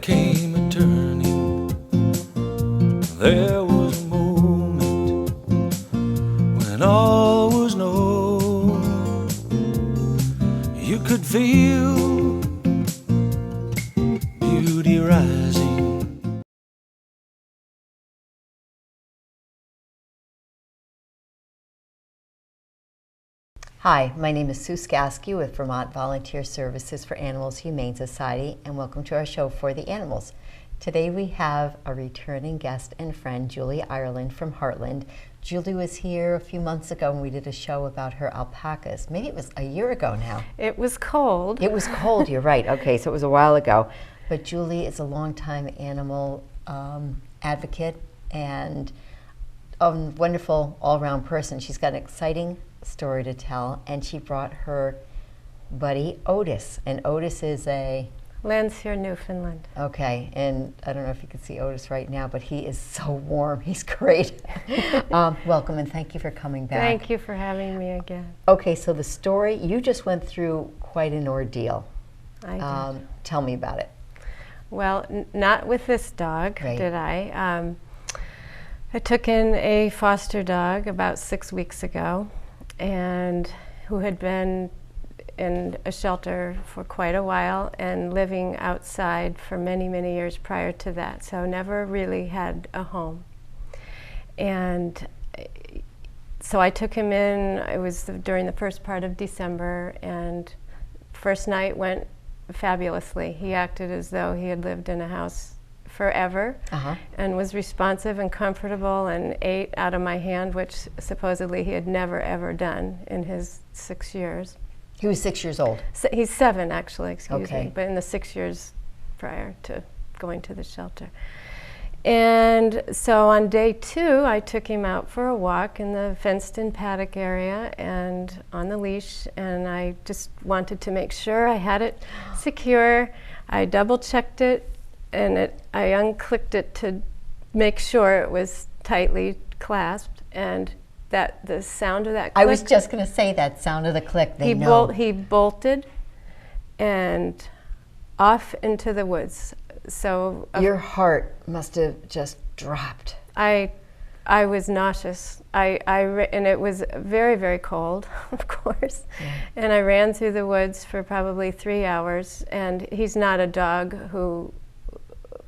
came a turning. There was a moment when all was known. You could feel beauty rising. Hi, my name is Sue Skasky with Vermont Volunteer Services for Animals Humane Society, and welcome to our show For the Animals. Today we have a returning guest and friend, Julie Ireland from Heartland. Julie was here a few months ago and we did a show about her alpacas. Maybe it was a year ago now. It was cold. It was cold, you're right. Okay, so it was a while ago. But Julie is a longtime animal advocate and a wonderful all-around person. She's got an exciting story to tell, and she brought her buddy Otis, and Otis is a Landseer, Newfoundland. okay, and I don't know if you can see Otis right now, but he is so warm. He's great. Welcome and thank you for coming back. Thank you for having me again. Okay, so the story, you just went through quite an ordeal. I did. Tell me about it. Well, not with this dog, Right. did I? I took in a foster dog about 6 weeks ago, and who had been in a shelter for quite a while and living outside for many, many years prior to that, so never really had a home. And so I took him in. It was during the first part of December, and first night went fabulously. He acted as though he had lived in a house forever, and was responsive and comfortable and ate out of my hand, which supposedly he had never ever done in his 6 years. He was 6 years old. So he's 7 actually, excuse Okay. me, but in the 6 years prior to going to the shelter. And so on day 2, I took him out for a walk in the fenced-in paddock area and on the leash, and I just wanted to make sure I had it secure. I double-checked it, and I unclicked it to make sure it was tightly clasped, and that the sound of that click, I was just going to say that sound of the click. They know. he bolted and off into the woods. So Your heart must have just dropped. I was nauseous. And it was very, very cold, of course. Yeah. And I ran through the woods for probably 3 hours. And he's not a dog who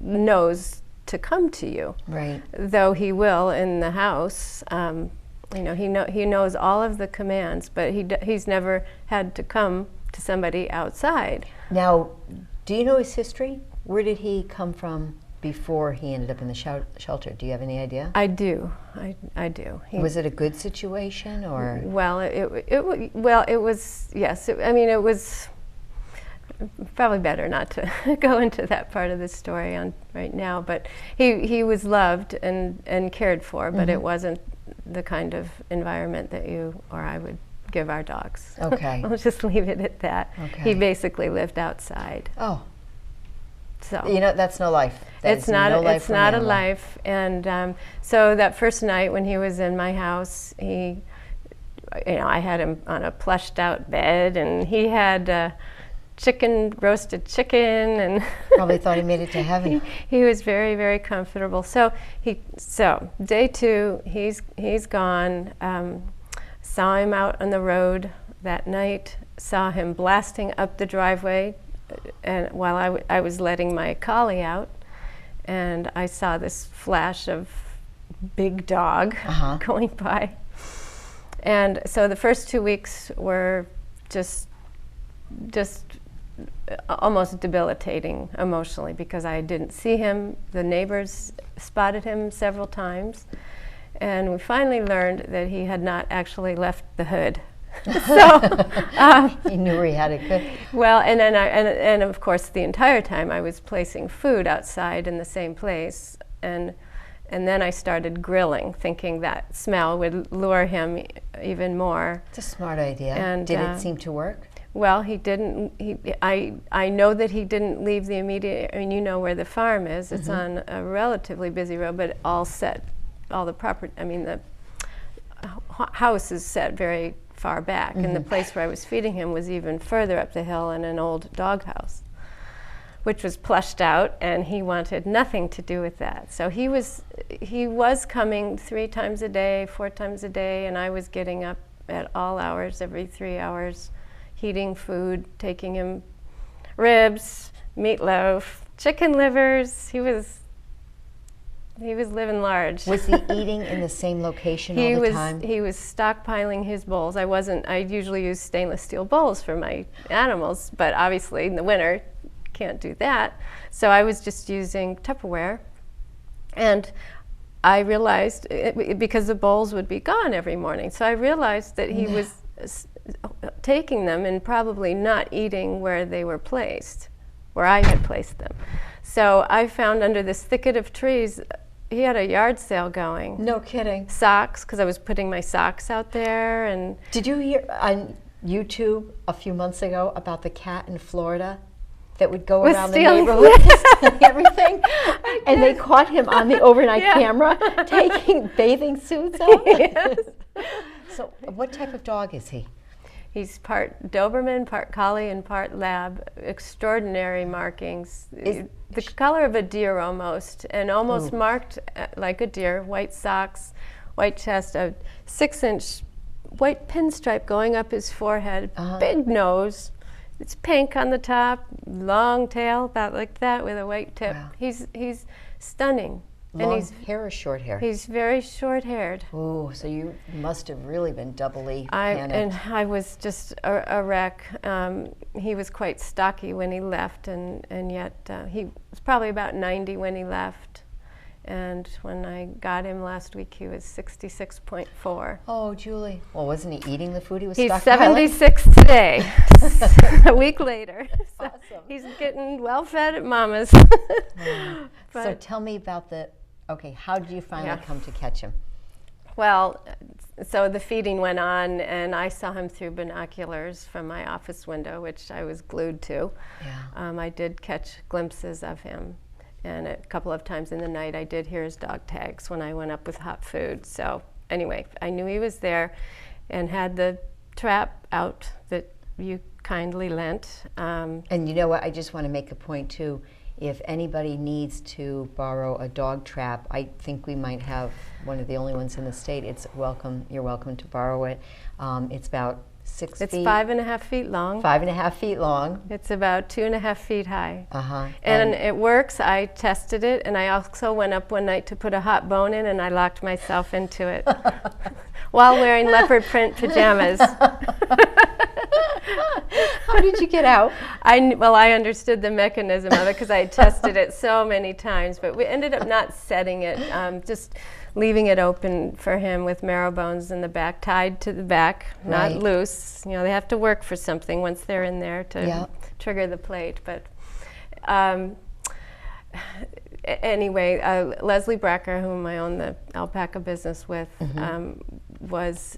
knows to come to you, Right. though he will in the house. He knows all of the commands, but he's never had to come to somebody outside. Now, do you know his history? Where did he come from before he ended up in the shelter? Do you have any idea? I do. I do. Was it a good situation, or? Well, it was, yes. It was probably better not to go into that part of the story right now, but he was loved and cared for, but it wasn't the kind of environment that you or I would give our dogs. Okay. I'll just leave it at that. Okay. He basically lived outside. Oh, So that's no life. That it's is not. no life It's for an not a animal. life. And so that first night when he was in my house, I had him on a plushed out bed, and he had roasted chicken, and Probably thought he made it to heaven. he was very, very comfortable. So day 2, he's gone. Saw him out on the road that night. Saw him blasting up the driveway, and while I was letting my collie out, and I saw this flash of big dog going by. And so the first 2 weeks were just almost debilitating emotionally, because I didn't see him. The neighbors spotted him several times, and we finally learned that he had not actually left the hood. So He knew where he had it good. well, and then and of course the entire time I was placing food outside in the same place, and then I started grilling, thinking that smell would lure him even more. It's a smart idea. And, did it seem to work? Well, he didn't. I know that he didn't leave the immediate. I mean, you know where the farm is. It's on a relatively busy road, but all the property. I mean, the house is set very far back, and the place where I was feeding him was even further up the hill in an old doghouse. which was plushed out, and he wanted nothing to do with that. So he was coming 3 times a day, 4 times a day, and I was getting up at all hours, every 3 hours, heating food, taking him ribs, meatloaf, chicken livers. He was living large. Was he eating in the same location all the time? He was stockpiling his bowls. I usually use stainless steel bowls for my animals, but obviously in the winter, can't do that. So I was just using Tupperware. And I realized, because the bowls would be gone every morning, so I realized that he was taking them and probably not eating where they were placed, where I had placed them. So I found under this thicket of trees, he had a yard sale going. No kidding. Socks, because I was putting my socks out there. And did you hear on YouTube a few months ago about the cat in Florida that would go around the neighborhood stealing everything? And they caught him on the overnight camera taking bathing suits off? Yes. So what type of dog is he? He's part Doberman, part Collie, and part Lab. Extraordinary markings. The color of a deer almost, and almost marked like a deer. White socks, white chest, a 6-inch white pinstripe going up his forehead, big nose. It's pink on the top, long tail, about like that, with a white tip. Wow. He's stunning. Long hair or short hair? He's very short-haired. Oh, so you must have really been doubly panicked. And I was just a wreck. He was quite stocky when he left, and yet he was probably about 90 when he left. And when I got him last week, he was 66.4. Oh, Julie. Well, wasn't he eating the food he was He's stockpiling? 76 today, a week later. So awesome. He's getting well-fed at Mama's. So tell me about how did you finally come to catch him? Well, so the feeding went on, and I saw him through binoculars from my office window, which I was glued to. Yeah. I did catch glimpses of him, and a couple of times in the night I did hear his dog tags when I went up with hot food. So anyway, I knew he was there and had the trap out that you kindly lent. And you know what, I just want to make a point too. If anybody needs to borrow a dog trap, I think we might have one of the only ones in the state. It's welcome. You're welcome to borrow it. It's about 6 feet. It's 5.5 feet long. 5.5 feet long. It's about 2.5 feet high. Uh-huh. And it works. I tested it, and I also went up one night to put a hot bone in, and I locked myself into it while wearing leopard print pajamas. How did you get out? I understood the mechanism of it because I tested it so many times, but we ended up not setting it, just leaving it open for him with marrow bones in the back, tied to the back, not loose. You know, they have to work for something once they're in there to trigger the plate. But anyway, Leslie Brecker, whom I own the alpaca business with, was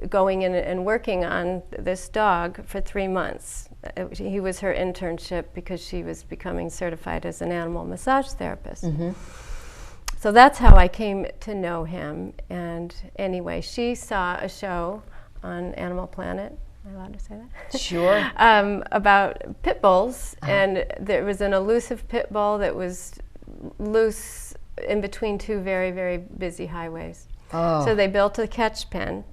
going in and working on this dog for 3 months. He was her internship because she was becoming certified as an animal massage therapist. So that's how I came to know him. And anyway, she saw a show on Animal Planet. Am I allowed to say that? Sure. About pit bulls, and there was an elusive pit bull that was loose in between 2 very, very busy highways. So they built a catch pen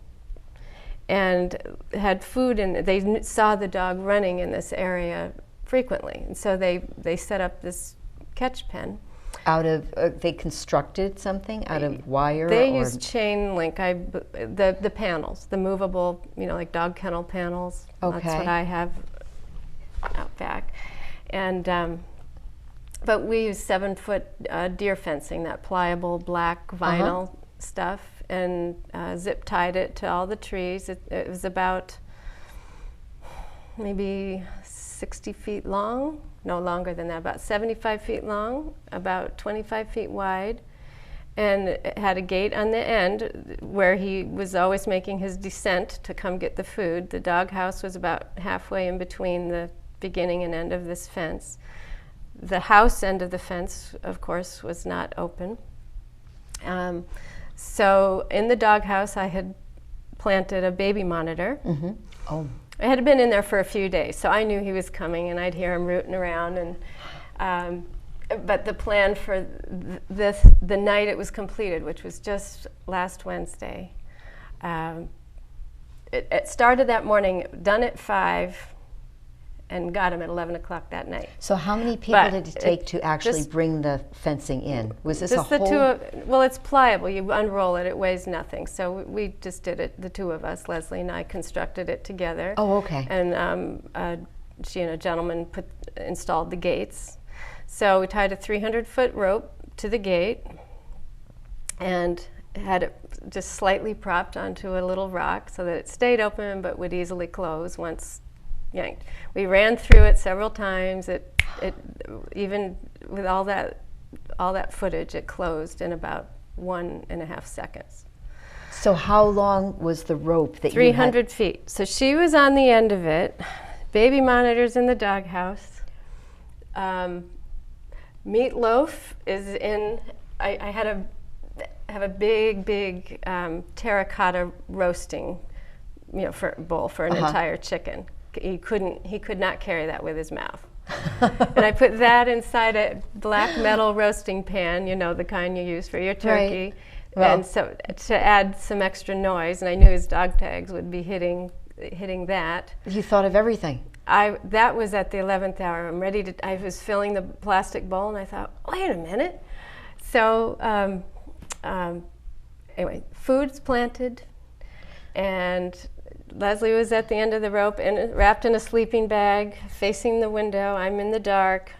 and had food in it. They saw the dog running in this area frequently, and so they set up this catch pen. Out of they constructed something out of wire. They used chain link. The panels, the movable, like dog kennel panels. Okay. That's what I have out back, and but we used 7-foot deer fencing, that pliable black vinyl stuff, and zip tied it to all the trees. It was about maybe 60 feet long, no longer than that, about 75 feet long, about 25 feet wide, and it had a gate on the end where he was always making his descent to come get the food. The doghouse was about halfway in between the beginning and end of this fence. The house end of the fence, of course, was not open. So in the doghouse, I had planted a baby monitor. I had been in there for a few days, so I knew he was coming, and I'd hear him rooting around. And but the plan for the night it was completed, which was just last Wednesday, it started that morning, done at 5, and got him at 11 o'clock that night. So how many people But did it take to actually bring the fencing in? Was this a Just the whole? well, it's pliable. You unroll it, it weighs nothing. So we just did it, the two of us, Leslie and I, constructed it together. Oh, okay. And she and a gentleman installed the gates. So we tied a 300-foot rope to the gate and had it just slightly propped onto a little rock so that it stayed open but would easily close once yanked. We ran through it several times. It even with all that footage, it closed in about 1.5 seconds. So how long was the rope that 300 feet. So she was on the end of it. Baby monitors in the doghouse. Meatloaf is in. I have a big terracotta roasting, bowl for an entire chicken. He could not carry that with his mouth. And I put that inside a black metal roasting pan, the kind you use for your turkey. Right. Well, and so to add some extra noise, and I knew his dog tags would be hitting that. You thought of everything. That was at the 11th hour. I was filling the plastic bowl, and I thought, wait a minute. So anyway, food's planted, and Leslie was at the end of the rope and wrapped in a sleeping bag, facing the window. I'm in the dark.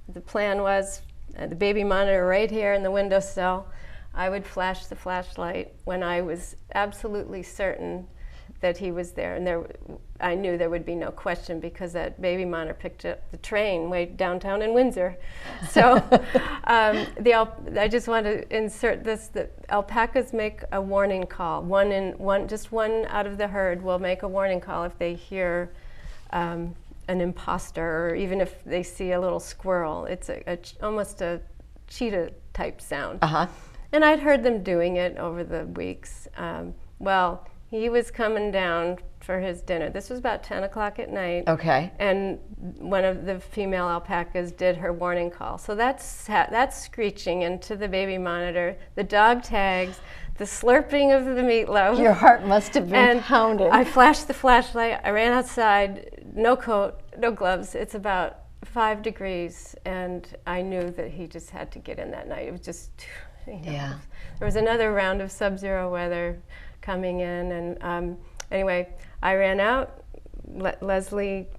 The plan was the baby monitor right here in the windowsill. I would flash the flashlight when I was absolutely certain that he was there, and I knew there would be no question because that baby monitor picked up the train way downtown in Windsor. So I just want to insert this: that alpacas make a warning call. Just one out of the herd will make a warning call if they hear an imposter, or even if they see a little squirrel. It's almost a cheetah type sound. Uh-huh. And I'd heard them doing it over the weeks. Well, he was coming down for his dinner. This was about 10 o'clock at night. Okay. And one of the female alpacas did her warning call. So that's screeching into the baby monitor, the dog tags, the slurping of the meatloaf. Your heart must have been pounding. I flashed the flashlight. I ran outside, no coat, no gloves. It's about 5 degrees, and I knew that he just had to get in that night. It was just, Yeah. There was another round of sub-zero weather coming in, and anyway, I ran out. Leslie,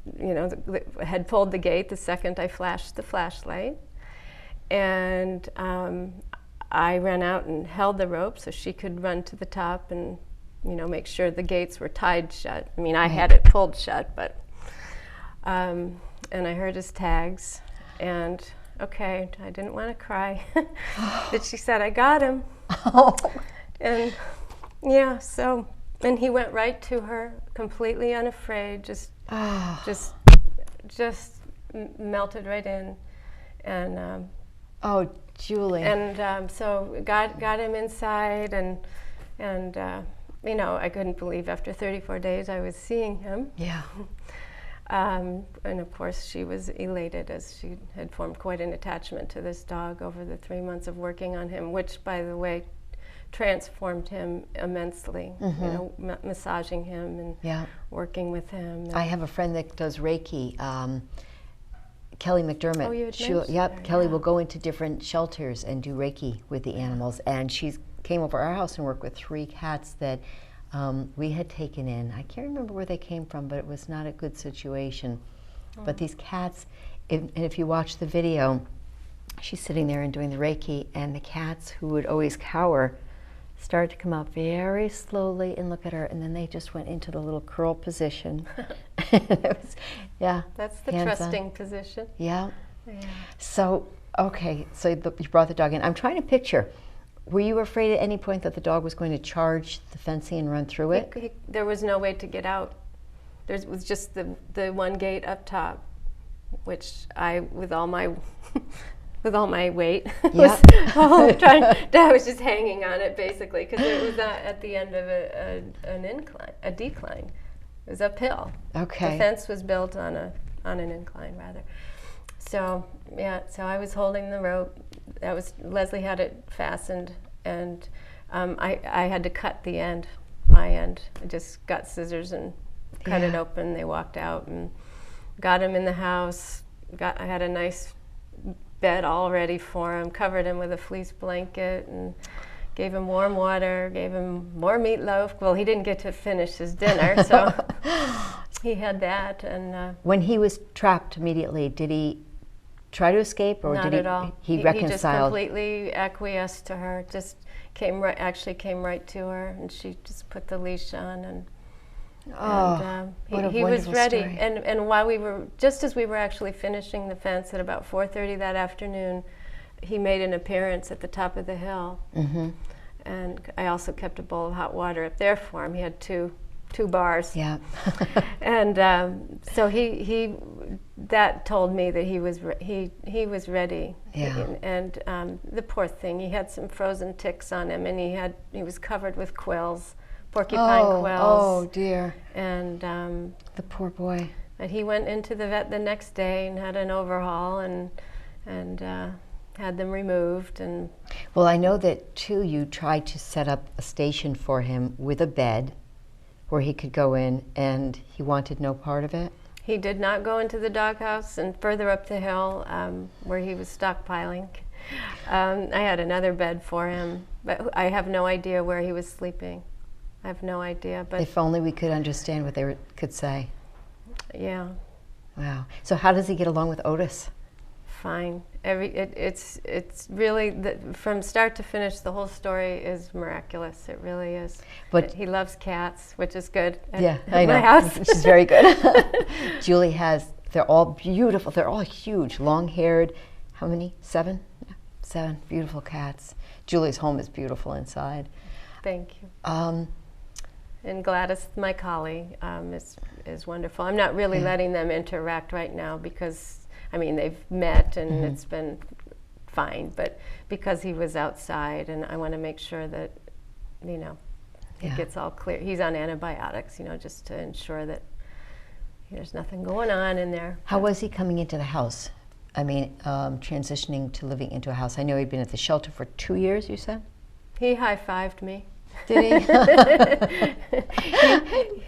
had pulled the gate the second I flashed the flashlight, and I ran out and held the rope so she could run to the top and, make sure the gates were tied shut. I mean, I had it pulled shut, but and I heard his tags, and okay, I didn't want to cry. But she said, I got him. Oh. And yeah, so, and he went right to her, completely unafraid, just melted right in. And oh, Julie. And so got him inside, and I couldn't believe after 34 days I was seeing him. Yeah. And of course, she was elated, as she had formed quite an attachment to this dog over the 3 months of working on him, which, by the way, transformed him immensely. Mm-hmm. Massaging him and working with him. I have a friend that does Reiki, Kelly McDermott. Oh, you had mentioned her, Kelly will go into different shelters and do Reiki with the animals, and she came over our house and worked with 3 cats that we had taken in. I can't remember where they came from, but it was not a good situation. But these cats, and if you watch the video, she's sitting there and doing the Reiki, and the cats, who would always cower, started to come up very slowly and look at her, and then they just went into the little curl position. It was, that's the hands-on. Trusting position. Yeah. So, okay, so you brought the dog in. I'm trying to picture. Were you afraid at any point that the dog was going to charge the fencing and run through it? There was no way to get out. There was just the one gate up top, which I, with all my weight, I was just hanging on it basically, because it was at the end of a decline. It was uphill. Okay. The fence was built on an incline, rather. So yeah, so I was holding the rope. Leslie had it fastened, and I had to cut the end, my end. I just got scissors and cut it open. They walked out and got him in the house. I had a nice bed all ready for him, covered him with a fleece blanket, and gave him warm water, gave him more meatloaf. Well, he didn't get to finish his dinner, so he had that. And when he was trapped immediately, did he try to escape, or not did he? At all. He reconciled. He just completely acquiesced to her. Just came right to her, and she just put the leash on, and what a he was wonderful ready. story. And while just as we were actually finishing the fence at about 4:30 that afternoon, he made an appearance at the top of the hill. Mm-hmm. And I also kept a bowl of hot water up there for him. He had two bars. Yeah. And so that told me that he was ready. Yeah. And the poor thing, he had some frozen ticks on him, and he was covered with quills, porcupine quills. Oh dear. And the poor boy. and he went into the vet the next day and had an overhaul and had them removed. And Well, I know that too you tried to set up a station for him with a bed where he could go in, and he wanted no part of it. he did not go into the doghouse, and further up the hill where he was stockpiling. I had another bed for him, but I have no idea where he was sleeping. I have no idea, but If only we could understand what they could say. yeah, Wow. So how does he get along with Otis? fine. It's really, from start to finish, the whole story is miraculous. It really is. But he loves cats, which is good at, Yeah, at I know. my house. Which is very good. Julie they're all beautiful. They're all huge, long-haired. How many? 7? Yeah, 7 beautiful cats. Julie's home is beautiful inside. Thank you. Um, And Gladys, my collie, is wonderful. I'm not really letting them interact right now because, I mean, they've met and it's been fine, but because he was outside, and I want to make sure that, it gets all clear. He's on antibiotics, just to ensure that there's nothing going on in there. How was he coming into the house? I mean, transitioning to living into a house. I know he'd been at the shelter for 2 years, you said? He high-fived me. Did he?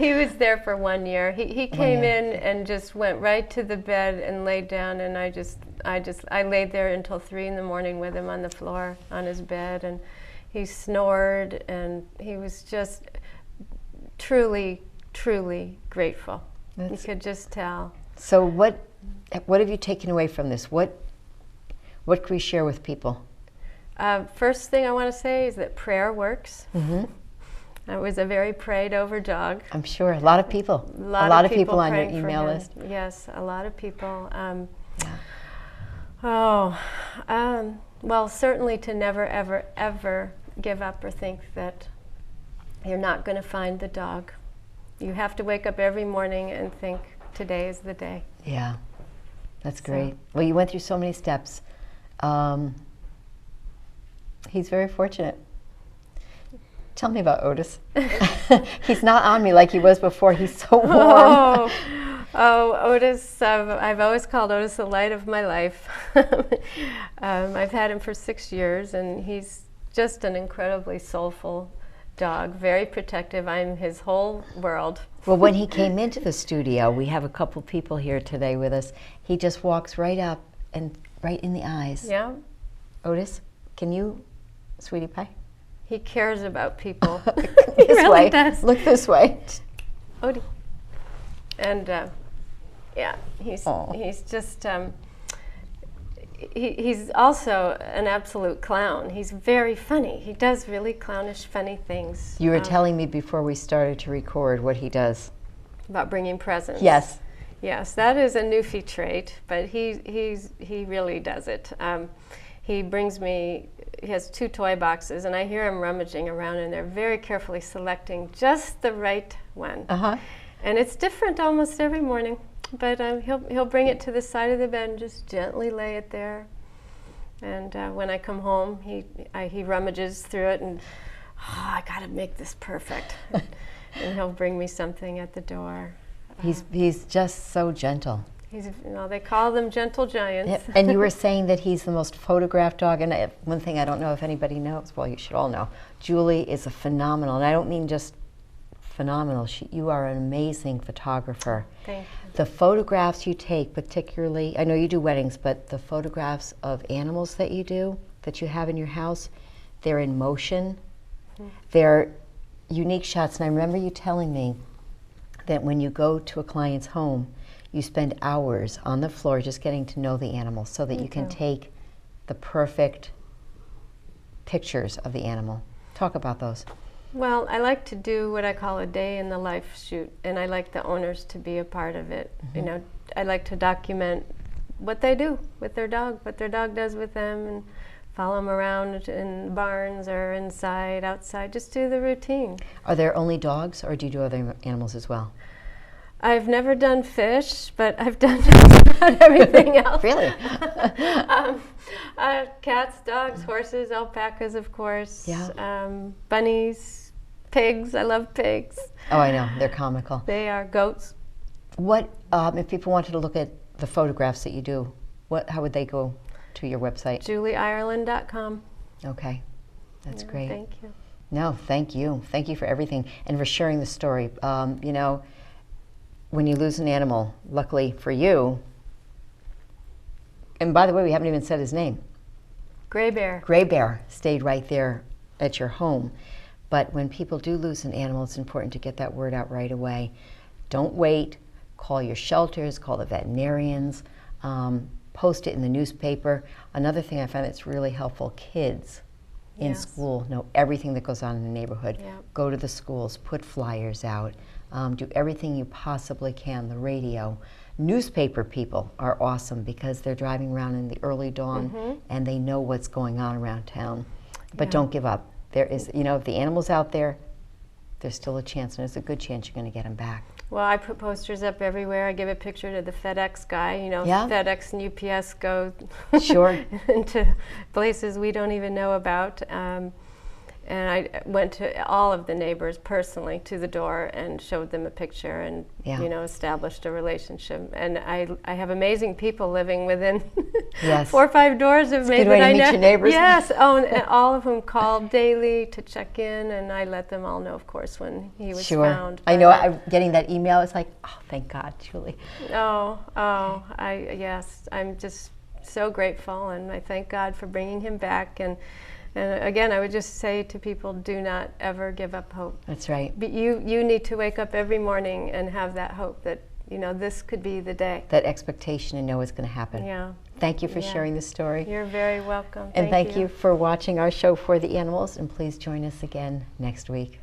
He was there for 1 year. He came year. in and just went right to the bed and laid down, and I laid there until 3 in the morning with him on the floor on his bed, and he snored, and he was just truly, truly grateful. You could just tell. So what have you taken away from this? What can we share with people? First thing I want to say is that prayer works. Mm-hmm. I was a very prayed over dog. I'm sure a lot of people. A lot of people on your praying for email him. list. Yes, a lot of people. Yeah. Well, certainly to never, ever, ever give up or think that you're not going to find the dog. You have to wake up every morning and think, today is the day. Yeah, that's great. Well, you went through so many steps. He's very fortunate. Tell me about Otis. He's not on me like he was before. He's so warm. Oh, Otis, I've always called Otis the light of my life. I've had him for 6 years, and he's just an incredibly soulful dog, very protective. I'm his whole world. Well, when he came into the studio, we have a couple people here today with us. He just walks right up and right in the eyes. Yeah. Otis, can you, sweetie pie? He cares about people. This He really way. does. Look this way. Odie. And yeah, he's Aw. just he's also an absolute clown. He's very funny. He does really clownish, funny things. You were telling me before we started to record what he does. About bringing presents. Yes. Yes, that is a Newfie trait, but he really does it. He brings me. He has 2 toy boxes, and I hear him rummaging around in there, very carefully selecting just the right one. Uh-huh. And it's different almost every morning, but he'll bring it to the side of the bed and just gently lay it there. And when I come home, he rummages through it and I got to make this perfect. And he'll bring me something at the door. He's just so gentle. He's, they call them gentle giants. And you were saying that he's the most photographed dog. And one thing I don't know if anybody knows, well, you should all know, Julie is a phenomenal, and I don't mean just phenomenal. You are an amazing photographer. Thank you. The photographs you take, particularly, I know you do weddings, but the photographs of animals that you have in your house, they're in motion. They're unique shots. And I remember you telling me that when you go to a client's home, you spend hours on the floor just getting to know the animal so that you can take the perfect pictures of the animal. Talk about those. Well, I like to do what I call a day in the life shoot, and I like the owners to be a part of it. I like to document what they do with their dog, what their dog does with them, and follow them around in barns or inside, outside, just do the routine. Are there only dogs, or do you do other animals as well? I've never done fish, but I've done just about everything else. Really? Cats, dogs, horses, alpacas, of course. Yeah. Bunnies, pigs. I love pigs. Oh, I know. They're comical. They are goats. What, if people wanted to look at the photographs that you do, how would they go to your website? JulieIreland.com. Okay. That's great. Thank you. No, thank you. Thank you for everything and for sharing the story. When you lose an animal, luckily for you, and by the way, we haven't even said his name. Gray Bear. Gray Bear stayed right there at your home. But when people do lose an animal, it's important to get that word out right away. Don't wait. Call your shelters, call the veterinarians, post it in the newspaper. Another thing I find that's really helpful, kids in school know everything that goes on in the neighborhood. Yeah. Go to the schools, put flyers out, do everything you possibly can, the radio. Newspaper people are awesome because they're driving around in the early dawn and they know what's going on around town. But don't give up. There is, if the animal's out there, there's still a chance, and there's a good chance you're going to get them back. Well, I put posters up everywhere. I give a picture to the FedEx guy. FedEx and UPS go into places we don't even know about. And I went to all of the neighbors personally to the door and showed them a picture and established a relationship. And I have amazing people living within 4 or 5 doors of me. It's a good way to meet your neighbors. Yes, and all of whom called daily to check in, and I let them all know, of course, when he was found. I know. Getting that email, it's like, oh, thank God, Julie. Yes, I'm just so grateful, and I thank God for bringing him back. And again, I would just say to people, do not ever give up hope. That's right. But you need to wake up every morning and have that hope that, this could be the day. That expectation and know it's going to happen. Yeah. Thank you for sharing this story. You're very welcome. And thank you for watching our show For the Animals, and please join us again next week.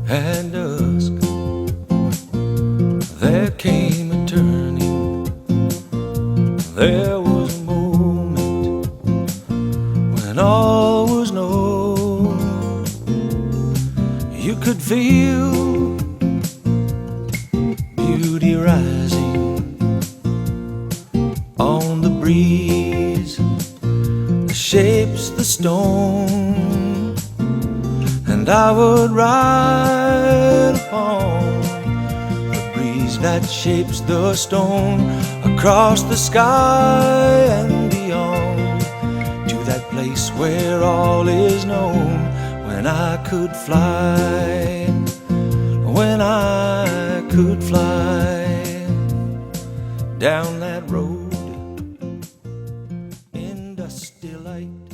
At dusk, there came a turning. There was a moment when all was known. You could feel beauty rising on the breeze, the shapes, the stone. And I would ride upon the breeze that shapes the stone, across the sky and beyond, to that place where all is known. When I could fly when I could fly down that road in dusty light.